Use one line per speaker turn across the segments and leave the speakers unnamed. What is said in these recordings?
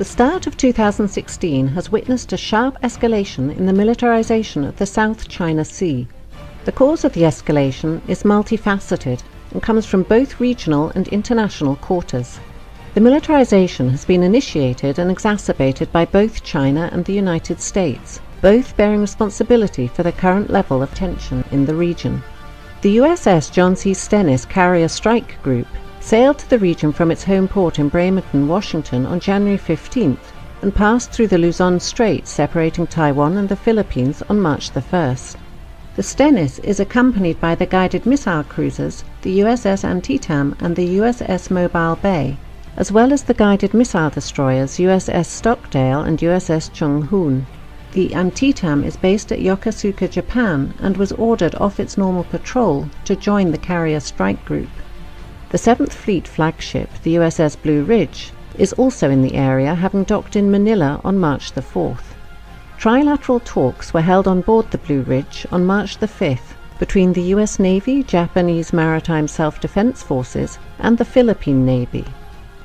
The start of 2016 has witnessed a sharp escalation in the militarization of the South China Sea. The cause of the escalation is multifaceted and comes from both regional and international quarters. The militarization has been initiated and exacerbated by both China and the United States, both bearing responsibility for the current level of tension in the region. The USS John C. Stennis Carrier Strike Group sailed to the region from its home port in Bremerton, Washington on January 15th and passed through the Luzon Strait separating Taiwan and the Philippines on March 1st. The Stennis is accompanied by the guided missile cruisers, the USS Antietam and the USS Mobile Bay, as well as the guided missile destroyers USS Stockdale and USS Chung Hoon. The Antietam is based at Yokosuka, Japan, and was ordered off its normal patrol to join the Carrier Strike Group. The 7th Fleet flagship, the USS Blue Ridge, is also in the area, having docked in Manila on March the 4th. Trilateral talks were held on board the Blue Ridge on March the 5th between the US Navy, Japanese Maritime Self-Defense Forces, and the Philippine Navy.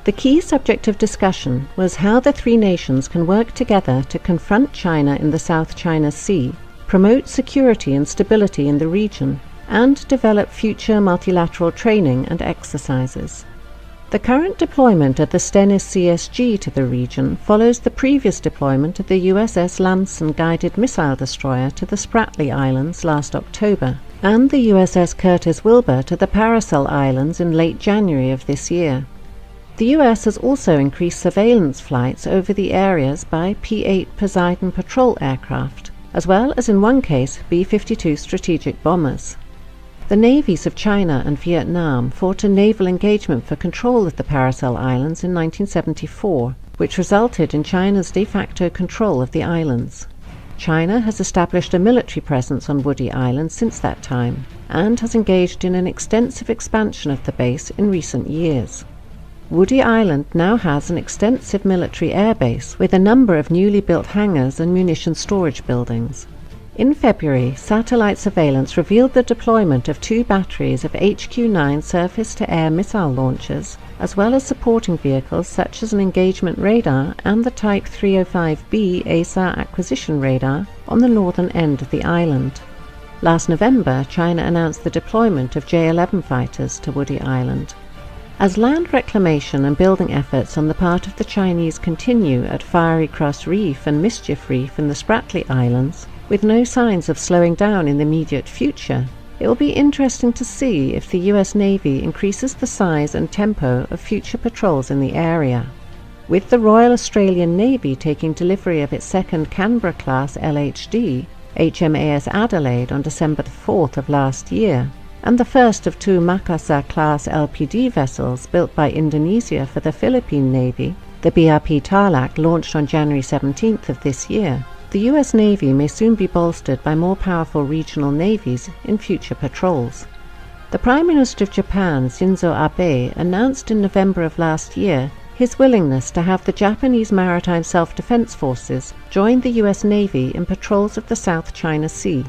The key subject of discussion was how the three nations can work together to confront China in the South China Sea, promote security and stability in the region, and develop future multilateral training and exercises. The current deployment of the Stennis CSG to the region follows the previous deployment of the USS Lamson guided missile destroyer to the Spratly Islands last October, and the USS Curtis Wilbur to the Paracel Islands in late January of this year. The US has also increased surveillance flights over the areas by P-8 Poseidon patrol aircraft, as well as in one case B-52 strategic bombers. The navies of China and Vietnam fought a naval engagement for control of the Paracel Islands in 1974, which resulted in China's de facto control of the islands. China has established a military presence on Woody Island since that time, and has engaged in an extensive expansion of the base in recent years. Woody Island now has an extensive military airbase with a number of newly built hangars and munition storage buildings. In February, satellite surveillance revealed the deployment of 2 batteries of HQ-9 surface-to-air missile launchers, as well as supporting vehicles such as an engagement radar and the Type 305B ASAR acquisition radar on the northern end of the island. Last November, China announced the deployment of J-11 fighters to Woody Island. As land reclamation and building efforts on the part of the Chinese continue at Fiery Cross Reef and Mischief Reef in the Spratly Islands, with no signs of slowing down in the immediate future, it will be interesting to see if the US Navy increases the size and tempo of future patrols in the area. With the Royal Australian Navy taking delivery of its second Canberra-class LHD, HMAS Adelaide, on December 4th of last year, and the first of 2 Makassar-class LPD vessels built by Indonesia for the Philippine Navy, the BRP Tarlac, launched on January 17th of this year, the US Navy may soon be bolstered by more powerful regional navies in future patrols. The Prime Minister of Japan, Shinzo Abe, announced in November of last year his willingness to have the Japanese Maritime Self-Defense Forces join the US Navy in patrols of the South China Sea.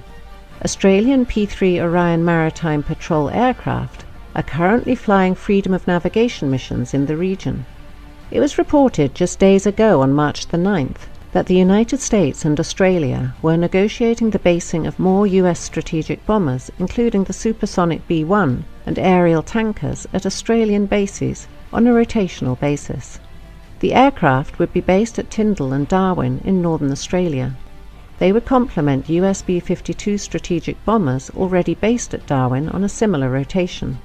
Australian P-3 Orion Maritime Patrol aircraft are currently flying freedom of navigation missions in the region. It was reported just days ago on March the 9th that the United States and Australia were negotiating the basing of more US strategic bombers, including the supersonic B-1 and aerial tankers, at Australian bases on a rotational basis. The aircraft would be based at Tyndall and Darwin in northern Australia. They would complement US B-52 strategic bombers already based at Darwin on a similar rotation.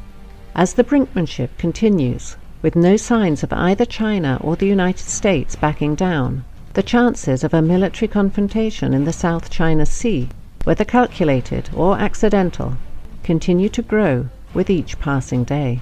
As the brinkmanship continues, with no signs of either China or the United States backing down, the chances of a military confrontation in the South China Sea, whether calculated or accidental, continue to grow with each passing day.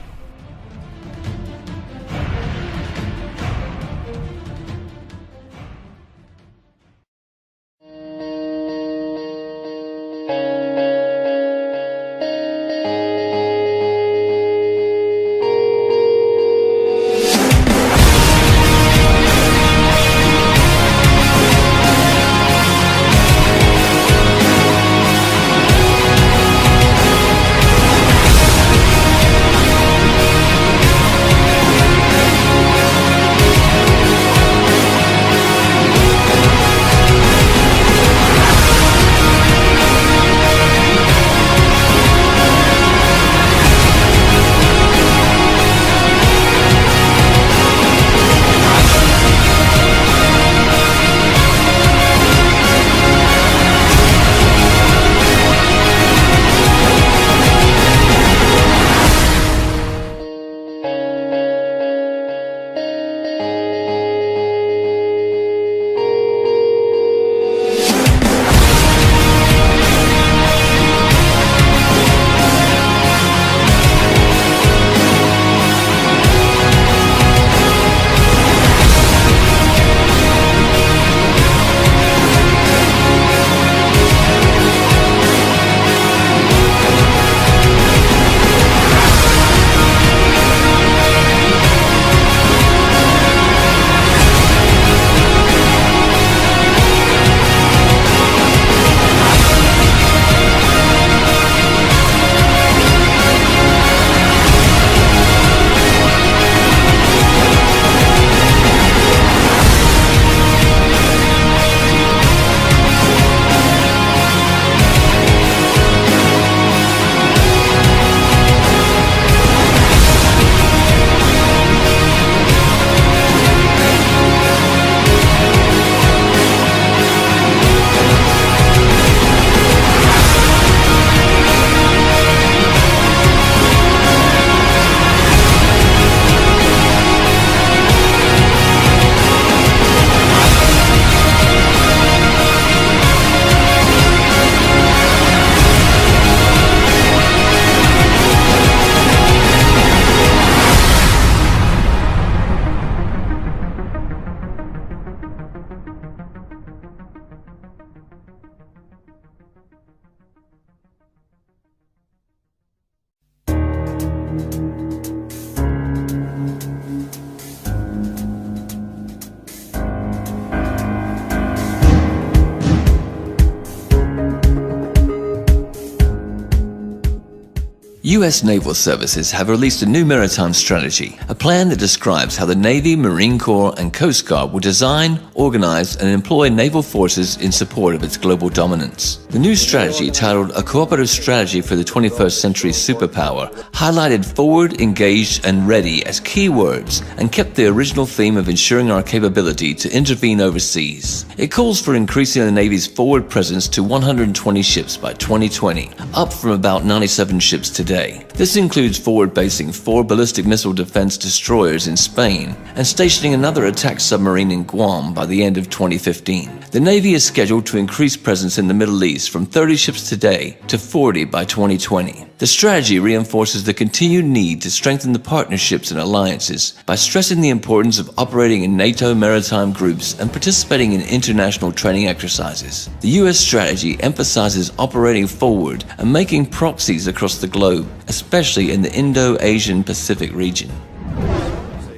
U.S. naval services have released a new maritime strategy, a plan that describes how the Navy, Marine Corps, and Coast Guard will design, organize, and employ naval forces in support of its global dominance. The new strategy, titled A Cooperative Strategy for the 21st Century Superpower, highlighted forward, engaged, and ready as key words and kept the original theme of ensuring our capability to intervene overseas. It calls for increasing the Navy's forward presence to 120 ships by 2020, up from about 97 ships today. This includes forward basing 4 ballistic missile defense destroyers in Spain and stationing another attack submarine in Guam by the end of 2015. The Navy is scheduled to increase presence in the Middle East from 30 ships today to 40 by 2020. The strategy reinforces the continued need to strengthen the partnerships and alliances by stressing the importance of operating in NATO maritime groups and participating in international training exercises. The U.S. strategy emphasizes operating forward and making proxies across the globe, especially in the Indo-Asian Pacific region.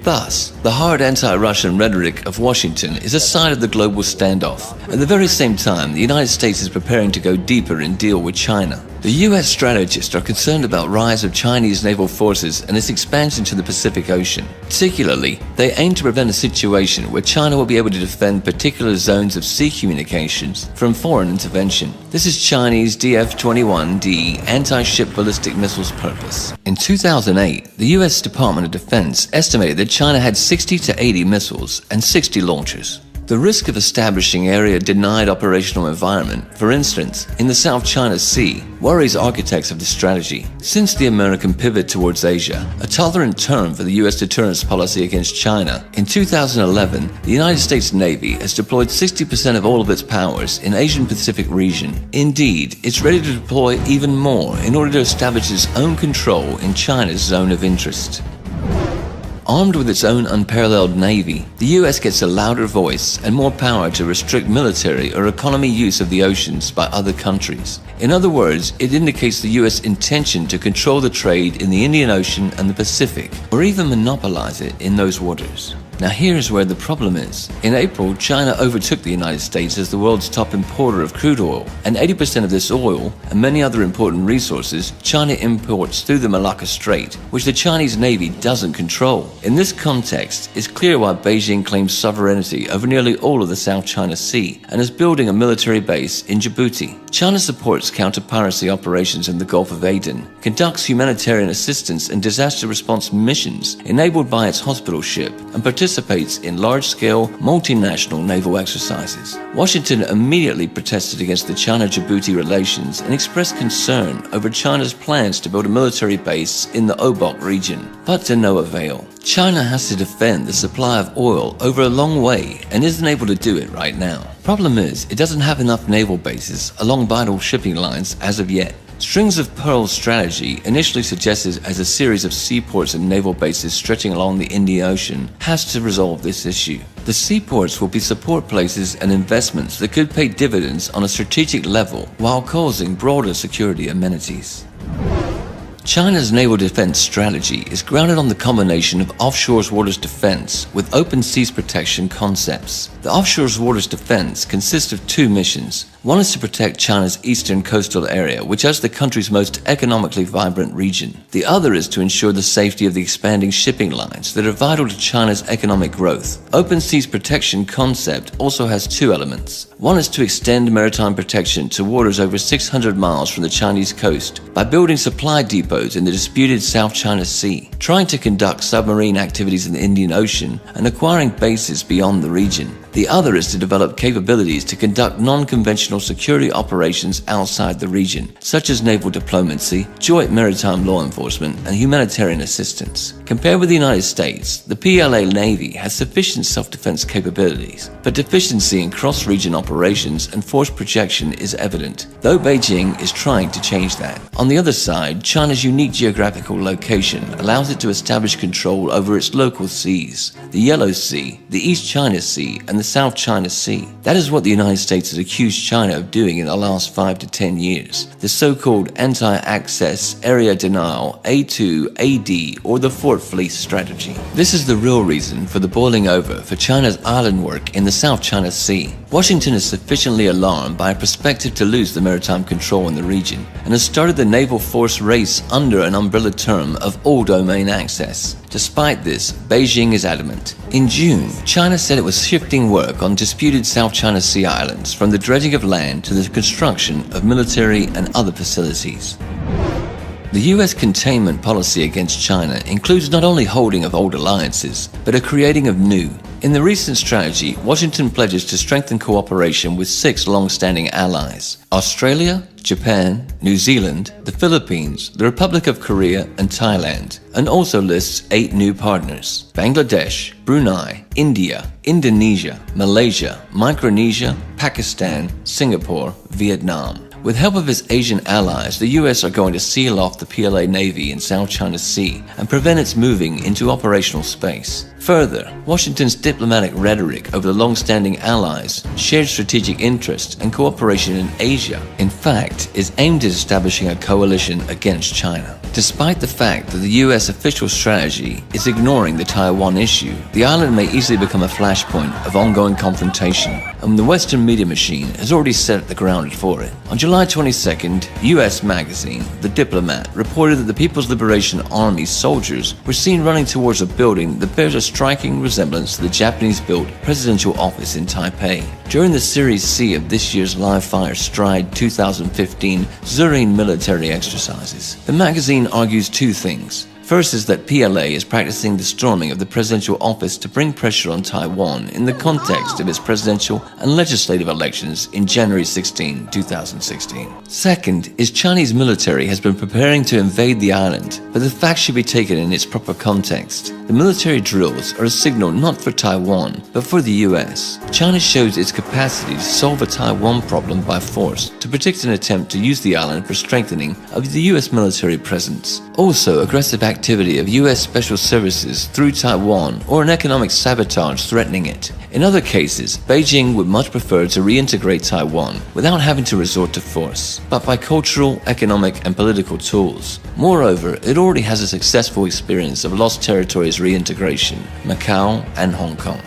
Thus, the hard anti-Russian rhetoric of Washington is a sign of the global standoff. At the very same time, the United States is preparing to go deeper and deal with China. The U.S. strategists are concerned about the rise of Chinese naval forces and its expansion to the Pacific Ocean. Particularly, they aim to prevent a situation where China will be able to defend particular zones of sea communications from foreign intervention. This is Chinese DF-21D anti-ship ballistic missiles purpose. In 2008, the U.S. Department of Defense estimated that China had 60 to 80 missiles and 60 launchers. The risk of establishing area-denied operational environment, for instance, in the South China Sea, worries architects of the strategy. Since the American pivot towards Asia, a tolerant term for the U.S. deterrence policy against China, in 2011, the United States Navy has deployed 60% of all of its powers in Asian-Pacific region. Indeed, it's ready to deploy even more in order to establish its own control in China's zone of interest. Armed with its own unparalleled navy, the U.S. gets a louder voice and more power to restrict military or economy use of the oceans by other countries. In other words, it indicates the U.S. intention to control the trade in the Indian Ocean and the Pacific, or even monopolize it in those waters. Now here's where the problem is. In April, China overtook the United States as the world's top importer of crude oil, and 80% of this oil, and many other important resources, China imports through the Malacca Strait, which the Chinese Navy doesn't control. In this context, it's clear why Beijing claims sovereignty over nearly all of the South China Sea, and is building a military base in Djibouti. China supports counter-piracy operations in the Gulf of Aden, conducts humanitarian assistance and disaster response missions enabled by its hospital ship, and participates in large-scale, multinational naval exercises. Washington immediately protested against the China-Djibouti relations and expressed concern over China's plans to build a military base in the Obok region, but to no avail. China has to defend the supply of oil over a long way and isn't able to do it right now. Problem is, it doesn't have enough naval bases along vital shipping lines as of yet. Strings of Pearls strategy, initially suggested as a series of seaports and naval bases stretching along the Indian Ocean, has to resolve this issue. The seaports will be support places and investments that could pay dividends on a strategic level while causing broader security amenities. China's naval defense strategy is grounded on the combination of offshore waters defense with open seas protection concepts. The offshore waters defense consists of 2 missions. One is to protect China's eastern coastal area, which is the country's most economically vibrant region. The other is to ensure the safety of the expanding shipping lines that are vital to China's economic growth. Open seas protection concept also has 2 elements. One is to extend maritime protection to waters over 600 miles from the Chinese coast by building supply depots in the disputed South China Sea, trying to conduct submarine activities in the Indian Ocean, and acquiring bases beyond the region. The other is to develop capabilities to conduct non-conventional security operations outside the region, such as naval diplomacy, joint maritime law enforcement, and humanitarian assistance. Compared with the United States, the PLA Navy has sufficient self-defense capabilities, but deficiency in cross-region operations and force projection is evident, though Beijing is trying to change that. On the other side, China's unique geographical location allows it to establish control over its local seas, the Yellow Sea, the East China Sea, and the South China Sea. That is what the United States has accused China of doing in the last 5 to 10 years. The so-called anti-access area denial, A2, AD, or the fort fleet strategy. This is the real reason for the boiling over for China's island work in the South China Sea. Washington is sufficiently alarmed by a perspective to lose the maritime control in the region and has started the naval force race under an umbrella term of all domain access. Despite this, Beijing is adamant. In June, China said it was shifting work on disputed South China Sea islands from the dredging of land to the construction of military and other facilities. The US containment policy against China includes not only holding of old alliances, but a creating of new. In the recent strategy, Washington pledges to strengthen cooperation with 6 long-standing allies: Australia, Japan, New Zealand, the Philippines, the Republic of Korea, and Thailand, and also lists 8 new partners: Bangladesh, Brunei, India, Indonesia, Malaysia, Micronesia, Pakistan, Singapore, Vietnam. With help of its Asian allies, the US are going to seal off the PLA Navy in South China Sea and prevent its moving into operational space. Further, Washington's diplomatic rhetoric over the long-standing allies, shared strategic interests, and cooperation in Asia, in fact, is aimed at establishing a coalition against China. Despite the fact that the US official strategy is ignoring the Taiwan issue, the island may easily become a flashpoint of ongoing confrontation, and the Western media machine has already set the ground for it. On July 22nd, US magazine, The Diplomat, reported that the People's Liberation Army soldiers were seen running towards a building that bears a striking resemblance to the Japanese-built presidential office in Taipei. During the Series C of this year's live-fire Stride 2015 Zurine military exercises, the magazine argues 2 things. First is that PLA is practicing the storming of the presidential office to bring pressure on Taiwan in the context of its presidential and legislative elections in January 16, 2016. Second is Chinese military has been preparing to invade the island, but the facts should be taken in its proper context. The military drills are a signal not for Taiwan, but for the US. China shows its capacity to solve a Taiwan problem by force to predict an attempt to use the island for strengthening of the US military presence. Also, aggressive activity of US Special Services through Taiwan or an economic sabotage threatening it. In other cases, Beijing would much prefer to reintegrate Taiwan without having to resort to force, but by cultural, economic, and political tools. Moreover, it already has a successful experience of lost territories reintegration, Macau and Hong Kong.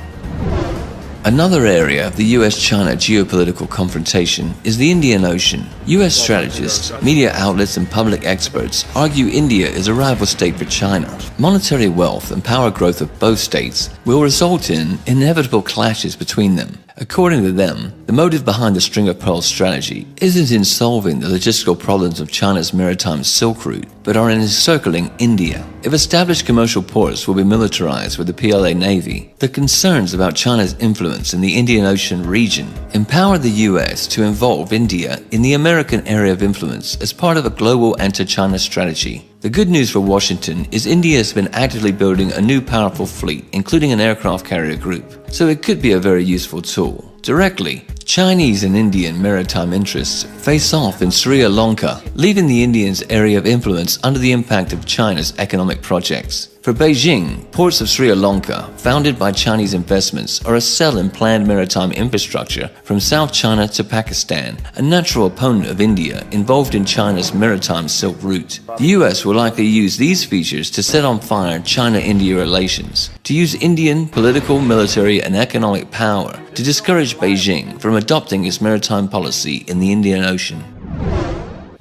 Another area of the US-China geopolitical confrontation is the Indian Ocean. US strategists, media outlets, and public experts argue India is a rival state for China. Monetary wealth and power growth of both states will result in inevitable clashes between them. According to them, the motive behind the string of pearls strategy isn't in solving the logistical problems of China's maritime Silk Route, but are in encircling India. If established commercial ports will be militarized with the PLA Navy, the concerns about China's influence in the Indian Ocean region empower the US to involve India in the American area of influence as part of a global anti-China strategy. The good news for Washington is India has been actively building a new powerful fleet, including an aircraft carrier group, so it could be a very useful tool. Directly, Chinese and Indian maritime interests face off in Sri Lanka, leaving the Indians' area of influence under the impact of China's economic projects. For Beijing, ports of Sri Lanka, founded by Chinese investments, are a cell in planned maritime infrastructure from South China to Pakistan, a natural opponent of India involved in China's maritime Silk Route. The US will likely use these features to set on fire China-India relations, to use Indian political, military, and economic power to discourage Beijing from adopting its maritime policy in the Indian Ocean.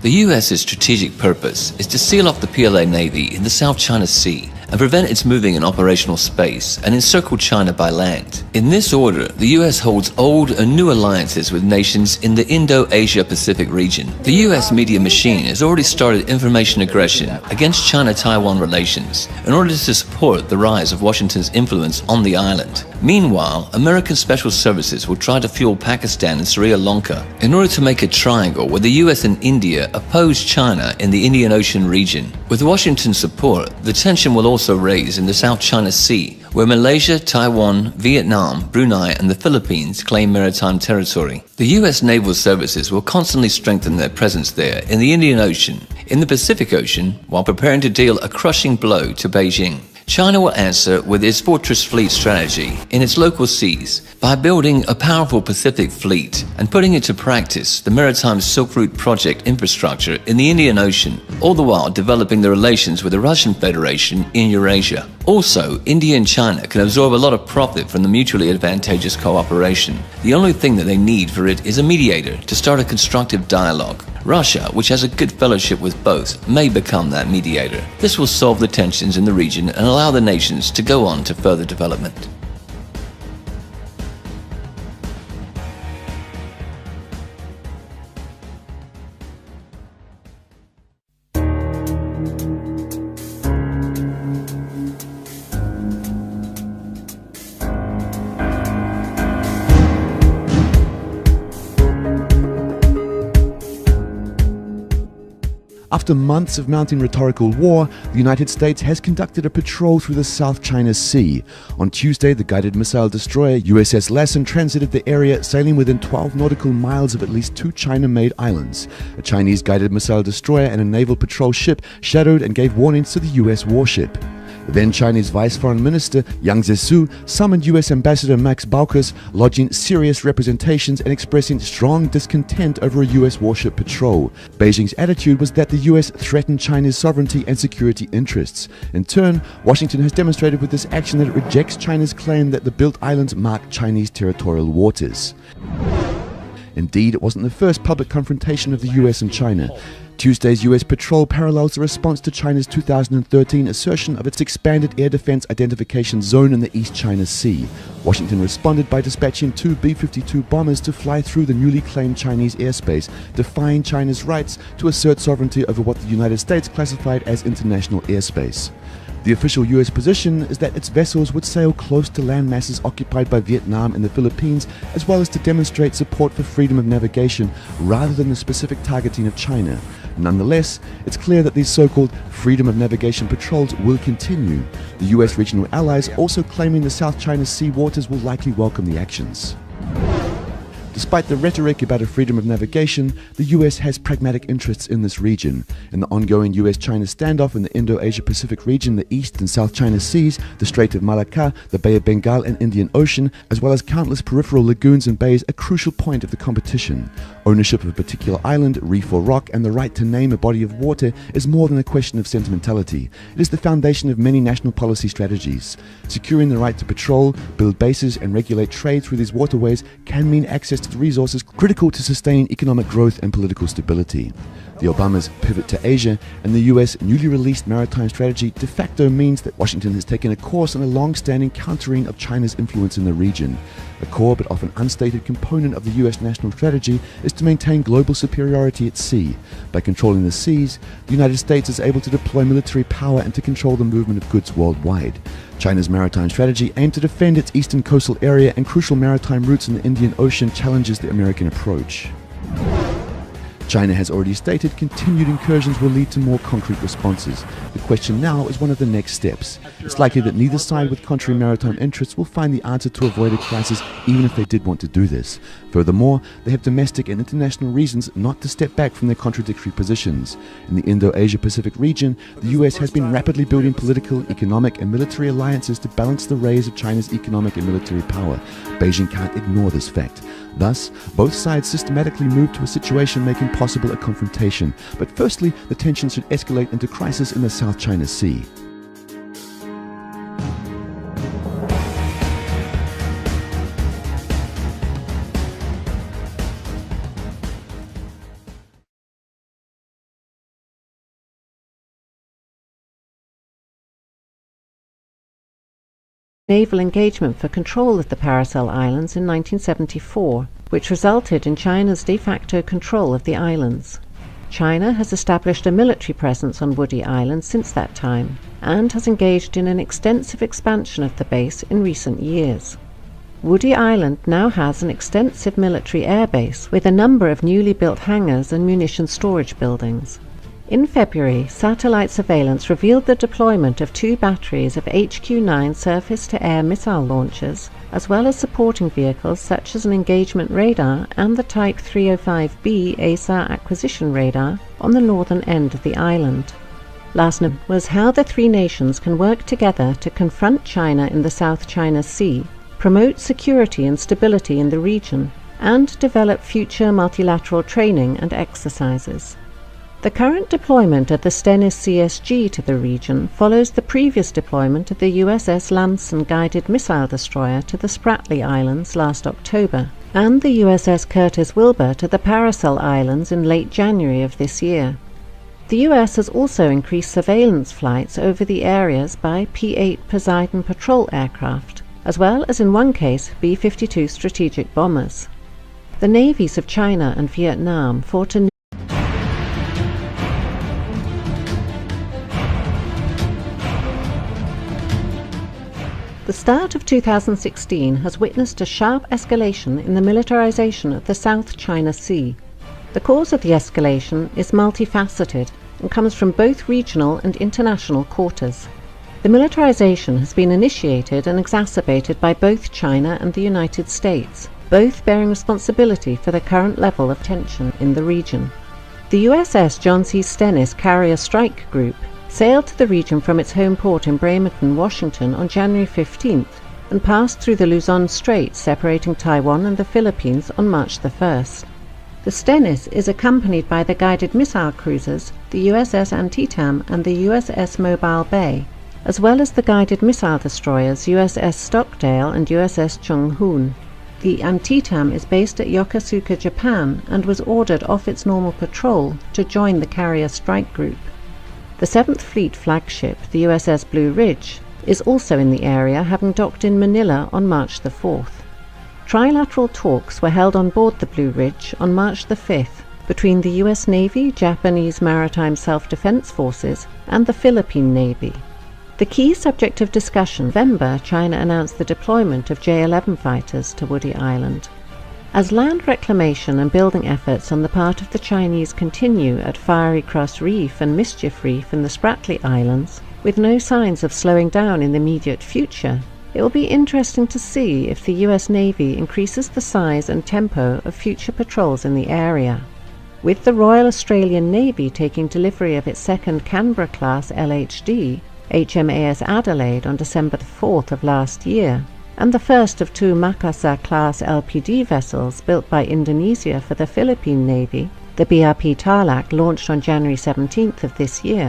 The US's strategic purpose is to seal off the PLA Navy in the South China Sea and prevent its moving in operational space and encircle China by land. In this order, the US holds old and new alliances with nations in the Indo-Asia-Pacific region. The US media machine has already started information aggression against China-Taiwan relations in order to support the rise of Washington's influence on the island. Meanwhile, American Special Services will try to fuel Pakistan and Sri Lanka in order to make a triangle where the US and India oppose China in the Indian Ocean region. With Washington's support, the tension will also raise in the South China Sea, where Malaysia, Taiwan, Vietnam, Brunei, and the Philippines claim maritime territory. The US naval services will constantly strengthen their presence there in the Indian Ocean, in the Pacific Ocean, while preparing to deal a crushing blow to Beijing. China will answer with its Fortress Fleet strategy in its local seas by building a powerful Pacific fleet and putting into practice the Maritime Silk Route project infrastructure in the Indian Ocean, all the while developing the relations with the Russian Federation in Eurasia. Also, India and China can absorb a lot of profit from the mutually advantageous cooperation. The only thing that they need for it is a mediator to start a constructive dialogue. Russia, which has a good fellowship with both, may become that mediator. This will solve the tensions in the region and allow the nations to go on to further development.
After months of mounting rhetorical war, the United States has conducted a patrol through the South China Sea. On Tuesday, the guided missile destroyer USS Lassen transited the area, sailing within 12 nautical miles of at least 2 China-made islands. A Chinese guided missile destroyer and a naval patrol ship shadowed and gave warnings to the US warship. Then Chinese Vice Foreign Minister Yang Zhesu summoned US Ambassador Max Baucus, lodging serious representations and expressing strong discontent over a US warship patrol. Beijing's attitude was that the US threatened China's sovereignty and security interests. In turn, Washington has demonstrated with this action that it rejects China's claim that the built islands mark Chinese territorial waters. Indeed, it wasn't the first public confrontation of the US and China. Tuesday's US patrol parallels the response to China's 2013 assertion of its expanded air defense identification zone in the East China Sea. Washington responded by dispatching 2 B-52 bombers to fly through the newly claimed Chinese airspace, defying China's rights to assert sovereignty over what the United States classified as international airspace. The official US position is that its vessels would sail close to land masses occupied by Vietnam and the Philippines, as well as to demonstrate support for freedom of navigation rather than the specific targeting of China. Nonetheless, it's clear that these so-called freedom of navigation patrols will continue. The US regional allies also claiming the South China Sea waters will likely welcome the actions. Despite the rhetoric about a freedom of navigation, the US has pragmatic interests in this region. In the ongoing US-China standoff in the Indo-Asia-Pacific region, the East and South China Seas, the Strait of Malacca, the Bay of Bengal and Indian Ocean, as well as countless peripheral lagoons and bays, a crucial point of the competition. Ownership of a particular island, reef or rock, and the right to name a body of water is more than a question of sentimentality. It is the foundation of many national policy strategies. Securing the right to patrol, build bases, and regulate trade through these waterways can mean access to the resources critical to sustain economic growth and political stability. The Obamas' pivot to Asia and the US newly released maritime strategy de facto means that Washington has taken a course on a long-standing countering of China's influence in the region. A core but often unstated component of the US national strategy is to maintain global superiority at sea. By controlling the seas, the United States is able to deploy military power and to control the movement of goods worldwide. China's maritime strategy aimed to defend its eastern coastal area and crucial maritime routes in the Indian Ocean challenges the American approach. China has already stated continued incursions will lead to more concrete responses. The question now is one of the next steps. It's likely that neither side with contrary maritime interests will find the answer to avoid a crisis even if they did want to do this. Furthermore, they have domestic and international reasons not to step back from their contradictory positions. In the Indo-Asia-Pacific region, the US has been rapidly building political, economic and military alliances to balance the raise of China's economic and military power. Beijing can't ignore this fact. Thus, both sides systematically move to a situation making possible a confrontation. But firstly, the tensions should escalate into crisis in the South China Sea.
Naval engagement for control of the Paracel Islands in 1974, which resulted in China's de facto control of the islands. China has established a military presence on Woody Island since that time, and has engaged in an extensive expansion of the base in recent years. Woody Island now has an extensive military airbase with a number of newly built hangars and munition storage buildings. In February, satellite surveillance revealed the deployment of 2 batteries of HQ-9 surface-to-air missile launchers, as well as supporting vehicles such as an engagement radar and the Type 305B ASAR acquisition radar on the northern end of the island. Last November was how the three nations can work together to confront China in the South China Sea, promote security and stability in the region, and develop future multilateral training and exercises. The current deployment of the Stennis CSG to the region follows the previous deployment of the USS Lanson guided missile destroyer to the Spratly Islands last October, and the USS Curtis Wilbur to the Paracel Islands in late January of this year. The US has also increased surveillance flights over the areas by P-8 Poseidon patrol aircraft, as well as in one case B-52 strategic bombers. The navies of China and Vietnam fought a The start of 2016 has witnessed a sharp escalation in the militarization of the South China Sea. The cause of the escalation is multifaceted and comes from both regional and international quarters. The militarization has been initiated and exacerbated by both China and the United States, both bearing responsibility for the current level of tension in the region. The USS John C. Stennis Carrier Strike Group sailed to the region from its home port in Bremerton, Washington on January 15th and passed through the Luzon Strait separating Taiwan and the Philippines on March the 1st. The Stennis is accompanied by the guided missile cruisers, the USS Antietam and the USS Mobile Bay, as well as the guided missile destroyers USS Stockdale and USS Chung Hoon. The Antietam is based at Yokosuka, Japan, and was ordered off its normal patrol to join the Carrier Strike Group. The 7th Fleet flagship, the USS Blue Ridge, is also in the area, having docked in Manila on March the 4th. Trilateral talks were held on board the Blue Ridge on March the 5th between the US Navy, Japanese Maritime Self-Defense Forces, and the Philippine Navy. The key subject of discussion, in November, China announced the deployment of J-11 fighters to Woody Island. As land reclamation and building efforts on the part of the Chinese continue at Fiery Cross Reef and Mischief Reef in the Spratly Islands, with no signs of slowing down in the immediate future, it will be interesting to see if the US Navy increases the size and tempo of future patrols in the area. With the Royal Australian Navy taking delivery of its second Canberra-class LHD, HMAS Adelaide, on December the 4th of last year, and the first of two Makassar-class LPD vessels built by Indonesia for the Philippine Navy, the BRP Tarlac, launched on January 17th of this year,